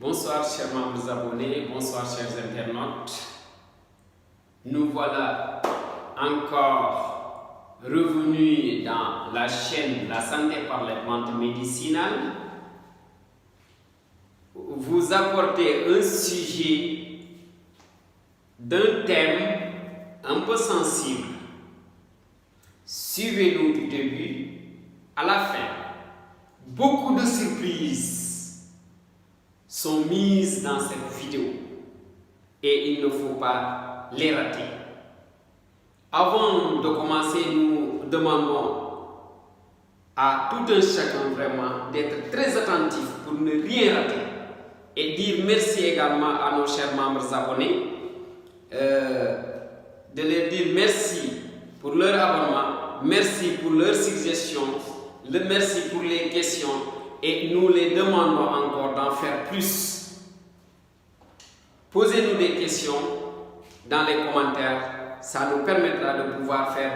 Bonsoir chers membres abonnés, bonsoir chers internautes. Nous voilà encore revenus dans la chaîne La santé par les plantes médicinales. Vous apporter un sujet d'un thème un peu sensible. Suivez-nous du début à la fin. Beaucoup de surprises sont mises dans cette vidéo et il ne faut pas les rater. Avant de commencer, nous demandons à tout un chacun vraiment d'être très attentif pour ne rien rater et dire merci également à nos chers membres abonnés, de leur dire merci pour leur abonnement, merci pour leurs suggestions, merci pour les questions. Et nous les demandons encore d'en faire plus. Posez-nous des questions dans les commentaires. Ça nous permettra de pouvoir faire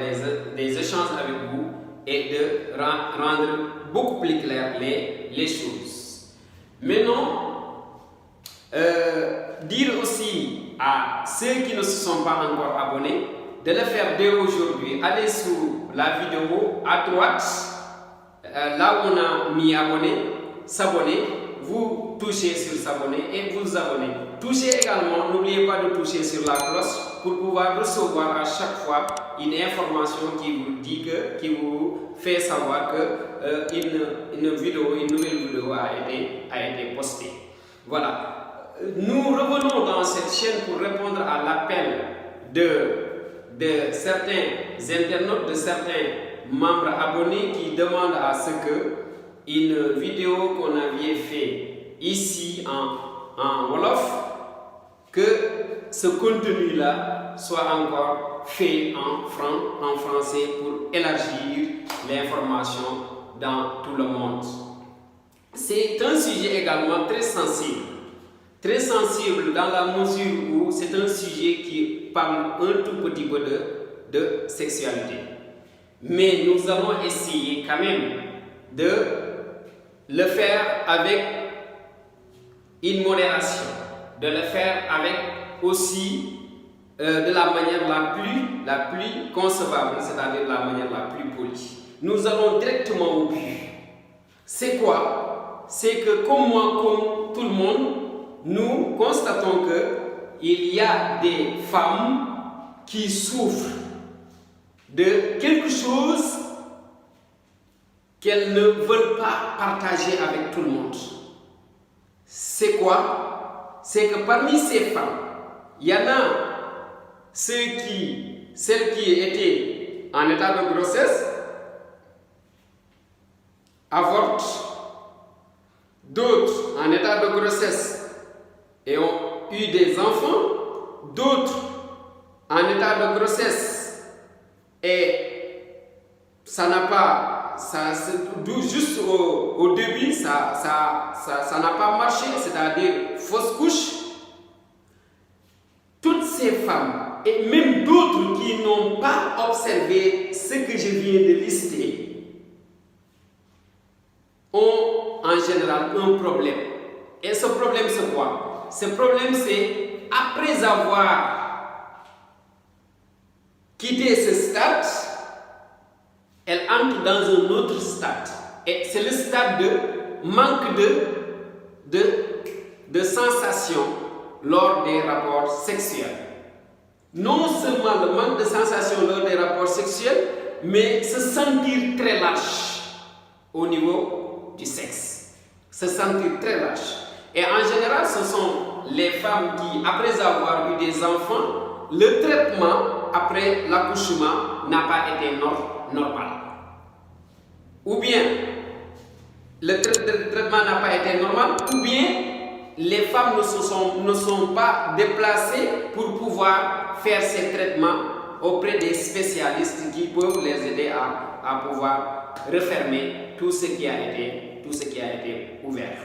des échanges avec vous et de rendre beaucoup plus claires les choses. Maintenant, dire aussi à ceux qui ne se sont pas encore abonnés de le faire dès aujourd'hui. Allez sous la vidéo à droite. Là où on a mis abonner, s'abonner, vous touchez sur s'abonner et vous abonnez. Touchez également, n'oubliez pas de toucher sur la cloche pour pouvoir recevoir à chaque fois une information qui vous dit qui vous fait savoir que une nouvelle vidéo a été postée. Voilà. Nous revenons dans cette chaîne pour répondre à l'appel de certains internautes, de certains membres abonnés qui demandent à ce que une vidéo qu'on avait fait ici en Wolof, que ce contenu-là soit encore fait en français pour élargir l'information dans tout le monde. C'est un sujet également très sensible dans la mesure où c'est un sujet qui parle un tout petit peu de sexualité. Mais nous allons essayer quand même de le faire avec une modération, de le faire avec aussi de la manière la plus concevable, c'est-à-dire la manière la plus polie. Nous allons directement au but. C'est quoi? C'est que comme moi, comme tout le monde, nous constatons qu'il y a des femmes qui souffrent de quelque chose qu'elles ne veulent pas partager avec tout le monde. C'est quoi? C'est que parmi ces femmes, il y en a celles qui étaient en état de grossesse, avortent, d'autres en état de grossesse et ont eu des enfants, d'autres en état de grossesse et ça n'a pas, juste au début, ça n'a pas marché, c'est-à-dire fausse couche. Toutes ces femmes, et même d'autres qui n'ont pas observé ce que je viens de lister, ont en général un problème. Et ce problème, c'est quoi? Ce problème, c'est après avoir quitté ce stade, elle entre dans un autre stade. Et c'est le stade de manque de sensation lors des rapports sexuels. Non seulement le manque de sensation lors des rapports sexuels, mais se sentir très lâche au niveau du sexe. Se sentir très lâche. Et en général, ce sont les femmes qui, après avoir eu des enfants, le traitement après l'accouchement n'a pas été normal. Ou bien le traitement n'a pas été normal, ou bien les femmes ne sont pas déplacées pour pouvoir faire ces traitements auprès des spécialistes qui peuvent les aider à pouvoir refermer tout ce qui a été ouvert.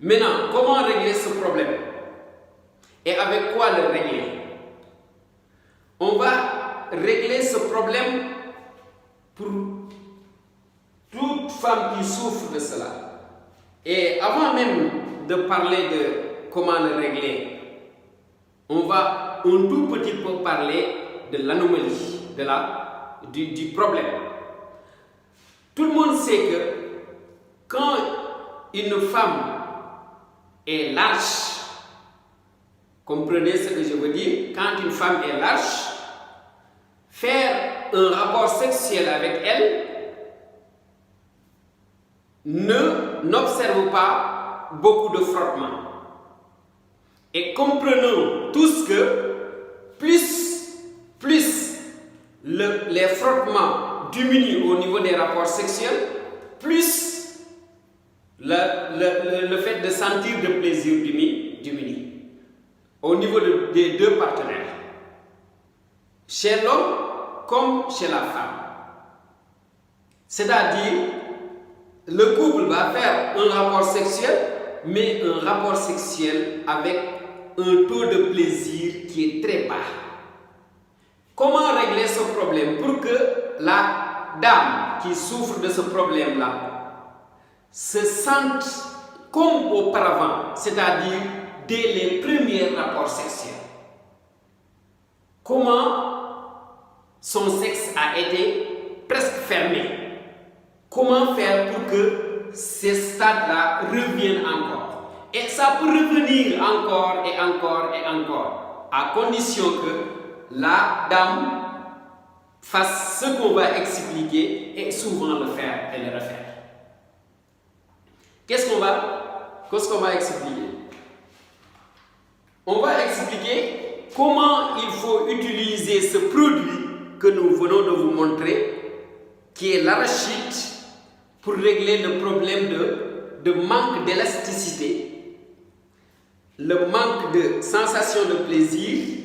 Maintenant, comment régler ce problème? Et avec quoi le régler? On va régler ce problème pour toute femme qui souffre de cela. Et avant même de parler de comment le régler, on va un tout petit peu parler de l'anomalie, du problème. Tout le monde sait que quand une femme est lâche, comprenez ce que je veux dire, quand une femme est lâche, faire un rapport sexuel avec elle n'observe pas beaucoup de frottement. Et comprenons tous que plus les frottements diminuent au niveau des rapports sexuels, plus le fait de sentir de plaisir diminue au niveau des deux partenaires, chez l'homme comme chez la femme. C'est-à-dire, le couple va faire un rapport sexuel, mais un rapport sexuel avec un taux de plaisir qui est très bas. Comment régler ce problème pour que la dame qui souffre de ce problème-là se sente comme auparavant, c'est-à-dire dès les premiers rapports sexuels? Comment son sexe a été presque fermé? Comment faire pour que ces stades-là reviennent encore? Et ça peut revenir encore et encore et encore, à condition que la dame fasse ce qu'on va expliquer et souvent le faire et le refaire. Qu'est-ce qu'on va expliquer? On va expliquer comment il faut utiliser ce produit que nous venons de vous montrer, qui est l'arachide, pour régler le problème de manque d'élasticité, le manque de sensation de plaisir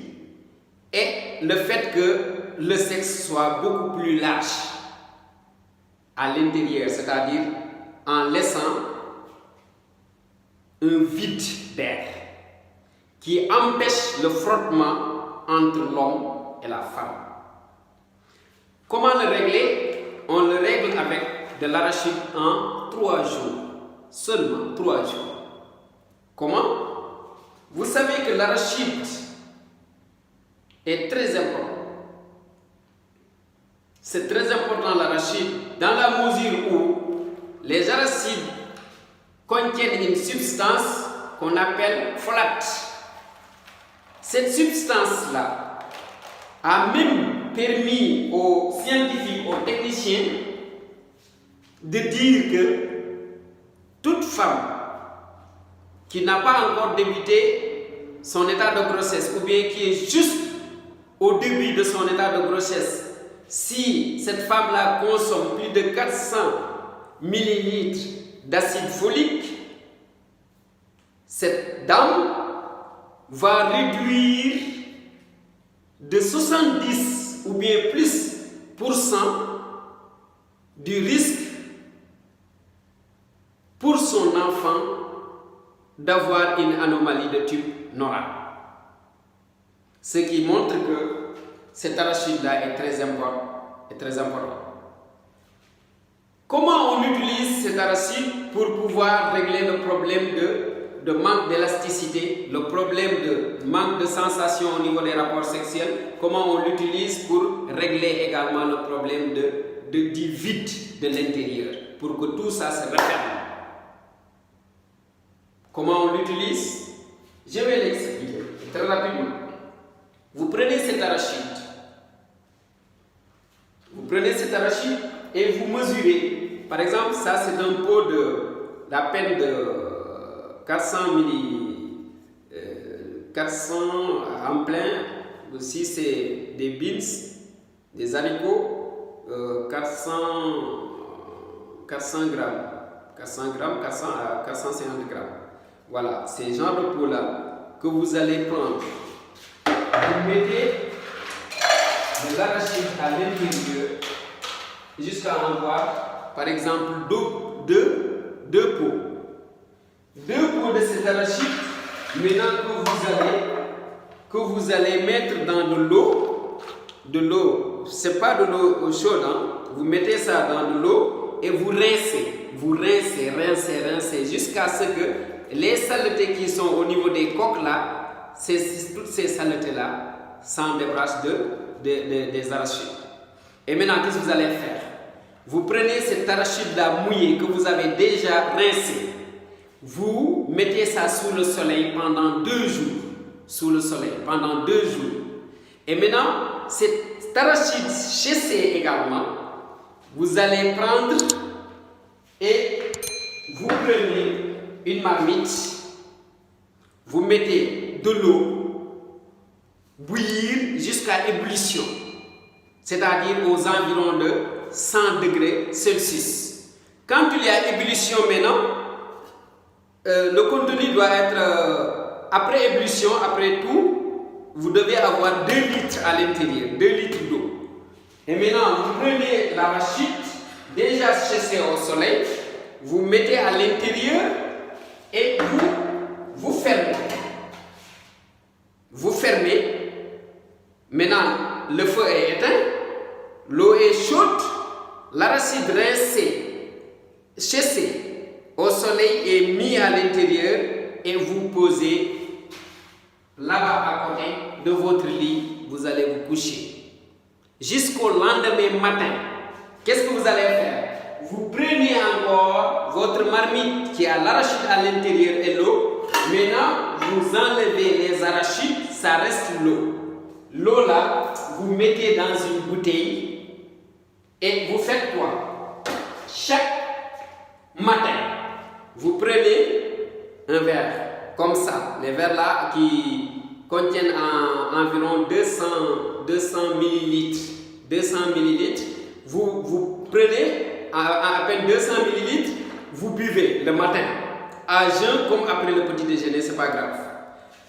et le fait que le sexe soit beaucoup plus lâche à l'intérieur, c'est-à-dire en laissant un vide d'air qui empêche le frottement entre l'homme et la femme. Comment le régler? On le règle avec de l'arachide en 3 jours, seulement 3 jours. Comment? Vous savez que l'arachide est très important. C'est très important l'arachide dans la mesure où les arachides contiennent une substance qu'on appelle folate. Cette substance-là a même permis aux scientifiques, aux techniciens de dire que toute femme qui n'a pas encore débuté son état de grossesse ou bien qui est juste au début de son état de grossesse, si cette femme-là consomme plus de 400 millilitres d'acide folique, cette dame va réduire de 70 ou bien plus % du risque pour son enfant d'avoir une anomalie de type NORA. Ce qui montre que cet arachide-là est très important. Comment on utilise cet arachide pour pouvoir régler le problème de manque d'élasticité, le problème de manque de sensation au niveau des rapports sexuels? Comment on l'utilise pour régler également le problème du vide de l'intérieur, pour que tout ça se referme? Comment on l'utilise? Je vais l'expliquer très rapidement. Vous prenez cet arachide et vous mesurez. Par exemple, ça c'est un pot d'à peine de 400 en plein. Si c'est des beans, des haricots, 400 grammes, 400 à 450 grammes. Voilà, c'est ce genre de pot-là que vous allez prendre. Vous mettez de l'arachide à l'intérieur jusqu'à en avoir, par exemple, deux pots. 2 pots de cet arachide, maintenant que vous allez mettre dans de l'eau, c'est pas de l'eau chaude, hein? Vous mettez ça dans de l'eau et vous rincez. vous rincez, rincez, rincez, jusqu'à ce que les saletés qui sont au niveau des coques là, toutes ces saletés là s'en débarrassent des arachides. Et maintenant, qu'est-ce que vous allez faire? Vous prenez cet arachide là mouillé que vous avez déjà rincé, vous mettez ça sous le soleil pendant 2 jours, sous le soleil pendant 2 jours. Et maintenant, cet arachide chassé également, vous allez prendre et vous prenez une marmite, vous mettez de l'eau, bouillir jusqu'à ébullition, c'est-à-dire aux environs de 100 degrés Celsius. Quand il y a ébullition maintenant, le contenu doit être, après ébullition, après tout, vous devez avoir 2 litres à l'intérieur, 2 litres d'eau. Et maintenant, vous prenez l'arachide déjà chassé au soleil, vous mettez à l'intérieur et vous fermez. Vous fermez. Maintenant, le feu est éteint, l'eau est chaude, l'arachide rincé, chassé au soleil est mis à l'intérieur et vous posez là-bas à côté de votre lit, vous allez vous coucher. Jusqu'au lendemain matin, qu'est-ce que vous allez faire? Vous prenez encore votre marmite qui a l'arachide à l'intérieur et l'eau. Maintenant, vous enlevez les arachides, ça reste l'eau. L'eau là, vous mettez dans une bouteille et vous faites quoi? Chaque matin, vous prenez un verre comme ça. Les verres là qui contiennent environ 200 millilitres. 200 millilitres. Vous prenez à peine 200 millilitres, vous buvez le matin. À jeun comme après le petit déjeuner, c'est pas grave.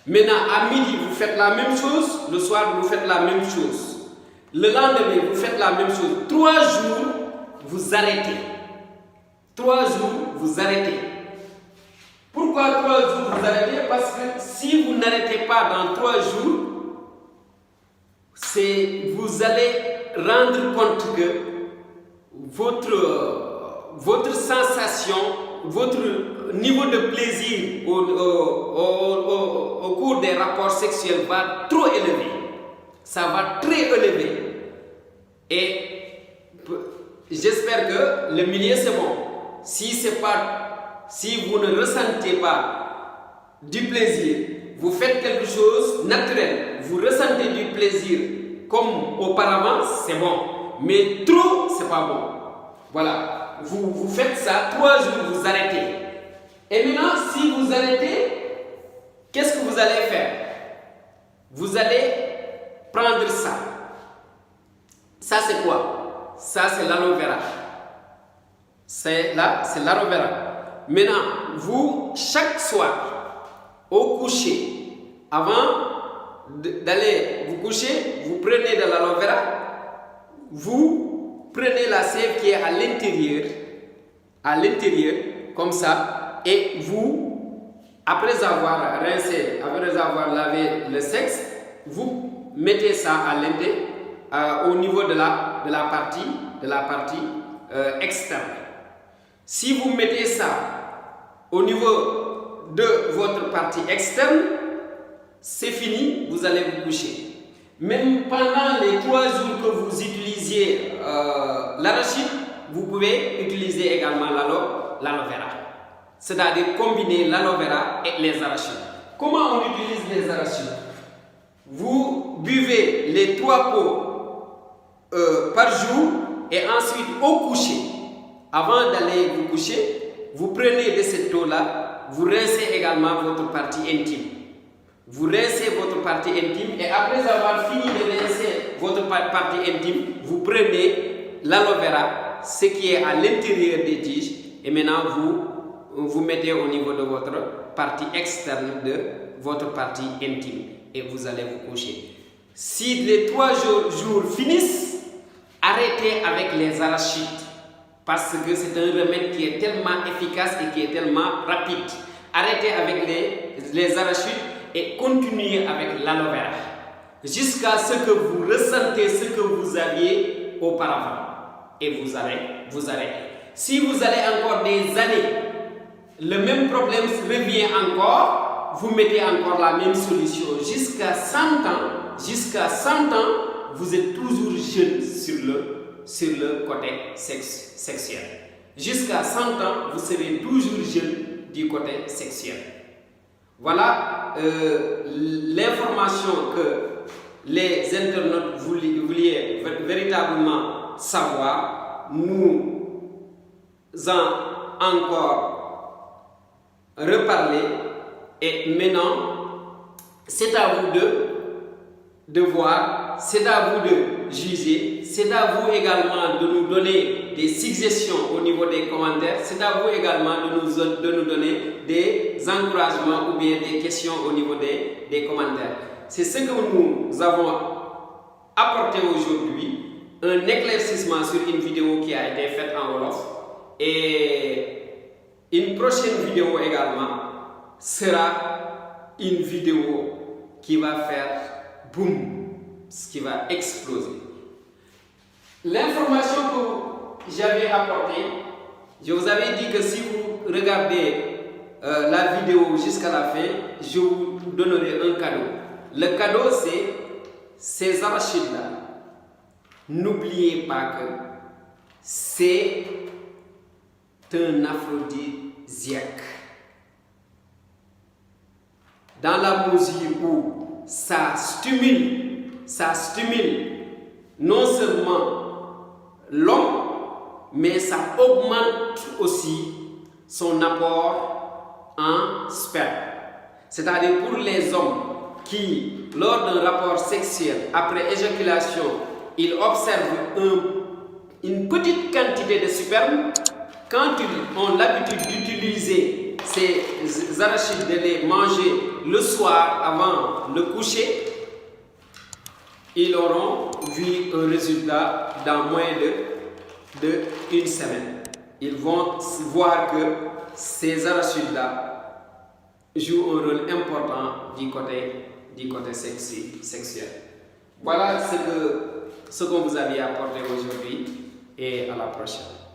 Maintenant, à midi, vous faites la même chose. Le soir, vous faites la même chose. Le lendemain, vous faites la même chose. 3 jours, vous arrêtez. 3 jours, vous arrêtez. Pourquoi 3 jours, vous arrêtez? Parce que si vous n'arrêtez pas dans 3 jours, vous allez rendre compte que votre sensation, votre niveau de plaisir au cours des rapports sexuels va trop élevé. Ça va très élevé. Et j'espère que le milieu c'est bon. Si vous ne ressentez pas du plaisir, vous faites quelque chose naturel, vous ressentez du plaisir comme auparavant, c'est bon. Mais trop, c'est pas bon. Voilà. Vous faites ça, 3 jours, vous arrêtez. Et maintenant, si vous arrêtez, qu'est-ce que vous allez faire? Vous allez prendre ça. Ça, c'est quoi? Ça, c'est l'aloe vera. C'est l'aloe vera. Maintenant, vous, chaque soir, au coucher, avant d'aller vous coucher, vous prenez de l'aloe vera, vous prenez la sève qui est à l'intérieur, comme ça, et vous, après avoir rincé, après avoir lavé le sexe, vous mettez ça à l'intérieur, au niveau de la partie externe. Si vous mettez ça au niveau de votre partie externe, c'est fini, vous allez vous coucher. Même pendant les 3 jours que vous utilisiez l'arachide, vous pouvez utiliser également l'aloe vera. C'est-à-dire combiner l'aloe vera et les arachides. Comment on utilise les arachides? Vous buvez les 3 pots par jour et ensuite au coucher, avant d'aller vous coucher, vous prenez de cette eau-là, vous rincez également votre partie intime. Vous rincez votre partie intime et après avoir fini de rincer votre partie intime, vous prenez l'aloe vera, ce qui est à l'intérieur des tiges, et maintenant vous mettez au niveau de votre partie externe de votre partie intime et vous allez vous coucher. Si les 3 jours finissent, arrêtez avec les arachides parce que c'est un remède qui est tellement efficace et qui est tellement rapide. Arrêtez avec les arachides et continuez avec l'aloe vera jusqu'à ce que vous ressentez ce que vous aviez auparavant et vous arrêtez. Si vous allez encore des années, le même problème revient encore, vous mettez encore la même solution. Jusqu'à 100 ans, vous êtes toujours jeune sur le côté sexuel. Jusqu'à 100 ans, vous serez toujours jeune du côté sexuel. Voilà l'information que les internautes vouliez véritablement savoir. Nous en encore reparler et maintenant c'est à vous de voir, c'est à vous de juger, c'est à vous également de nous donner des suggestions au niveau des commentaires, c'est à vous également de nous donner des encouragements ou bien des questions au niveau des commentaires. C'est ce que nous avons apporté aujourd'hui, un éclaircissement sur une vidéo qui a été faite en Wolof, et une prochaine vidéo également sera une vidéo qui va faire boum, ce qui va exploser. L'information que j'avais apportée, je vous avais dit que si vous regardez la vidéo jusqu'à la fin, je vous donnerai un cadeau. Le cadeau, c'est ces arachides-là. N'oubliez pas que c'est un aphrodisiaque. Dans la mesure où ça stimule non seulement l'homme, mais ça augmente aussi son apport en sperme. C'est-à-dire pour les hommes qui, lors d'un rapport sexuel, après éjaculation, ils observent une petite quantité de sperme, quand ils ont l'habitude d'utiliser ces arachides, de les manger le soir avant le coucher, ils auront vu un résultat dans moins de une semaine. Ils vont voir que ces arachides-là jouent un rôle important du côté sexuel. Voilà ce qu'on vous avait apporté aujourd'hui, et à la prochaine.